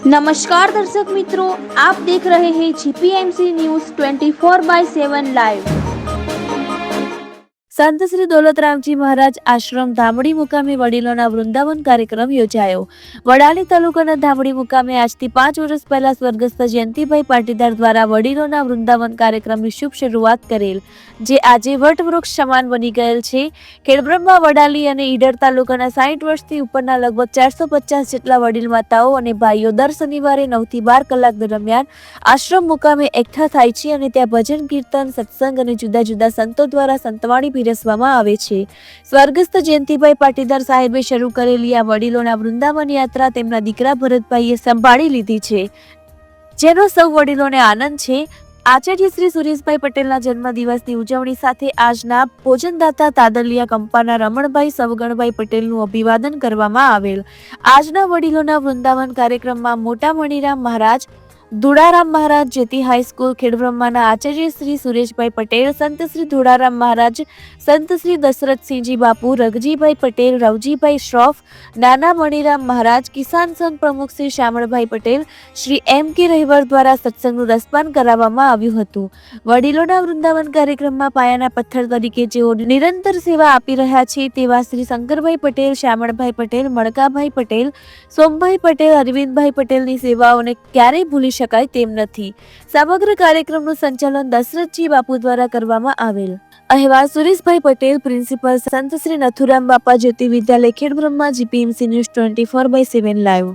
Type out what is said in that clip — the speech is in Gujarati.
नमस्कार दर्शक मित्रों, आप देख रहे हैं जीपीएमसी न्यूज़ 24/7 लाइव। સંત શ્રી દોલતરામજી મહારાજ આશ્રમ ધામડી મુકામે વડીલોના વૃંદાવન કાર્યક્રમ યોજાયો। વડાલી તાલુકાના ધામડી મુકામે આજથી 5 વર્ષ પહેલા સ્વર્ગસ્થ જયંતિભાઈ પાટીદાર દ્વારા વડીલોના વૃંદાવન કાર્યક્રમની શુભ શરૂઆત કરેલ, જે આજે વટવૃક્ષ સમાન બની ગયેલ છે। ખેડબ્રહ્મા, વડાલી અને ઈડર તાલુકાના 60 વર્ષથી ઉપરના લગભગ 450 જેટલા વડીલ માતાઓ અને ભાઈઓ દર શનિવારે 9 થી 12 કલાક દરમિયાન આશ્રમ મુકામે એકઠા થાય છે અને ત્યાં ભજન, કીર્તન, સત્સંગ અને જુદા જુદા સંતો દ્વારા સંતવાણી પીરસવામાં આવે છે। સ્વર્ગસ્થ જયંતિભાઈ પાટીદાર સાહેબે શરૂ કરેલી આ વડીલોના વૃંદાવન યાત્રા તેમના દીકરા ભરતભાઈએ સંભાળી લીધી છે, જેનો સૌ વડીલોને આનંદ છે। આચાર્ય શ્રી સુરેશભાઈ પટેલના જન્મદિવસની ઉજવણી સાથે આજના ભોજનદાતા તાદલિયા કંપાના રમણભાઈ સવગણભાઈ પટેલનું અભિવાદન કરવામાં આવેલ। આજના વડીલોના વૃંદાવન કાર્યક્રમમાં મોટા મણીરામ મહારાજ, ધુડારામ મહારાજ, જેતી હાઈસ્કૂલ ખેડબ્રહ્માના આચાર્ય શ્રી સુરેશભાઈ પટેલ, સંત શ્રી ધુડારામ મહારાજ, સંત શ્રી દશરથસિંહજી બાપુ, રગજીભાઈ પટેલ, રવજીભાઈ શ્રોફ, નાના મણીરામ મહારાજ, કિસાન સંઘ પ્રમુખ શ્રી શામળભાઈ પટેલ, શ્રી એમ કે રહેવર દ્વારા સત્સંગનું રસપાન કરાવવામાં આવ્યું હતું। વડીલોના વૃંદાવન કાર્યક્રમમાં પાયાના પથ્થર તરીકે જેઓ નિરંતર સેવા આપી રહ્યા છે તેવા શ્રી શંકરભાઈ પટેલ, શામળભાઈ પટેલ, મણકાભાઈ પટેલ, સોમભાઈ પટેલ, અરવિંદભાઈ પટેલની સેવાઓને ક્યારેય ભૂલી શકાય તેમ નથી। સમગ્ર કાર્યક્રમનું સંચાલન દશરથજી બાપુ દ્વારા કરવામાં આવેલ। અહેવાલ સુરેશભાઈ પટેલ, પ્રિન્સિપલ, સંત શ્રી નથુરામ બાપા જ્યોતિ વિદ્યાલય ખેડબ્રહ્મા, જીપીએમસી ન્યૂઝ 24/7 લાઈવ।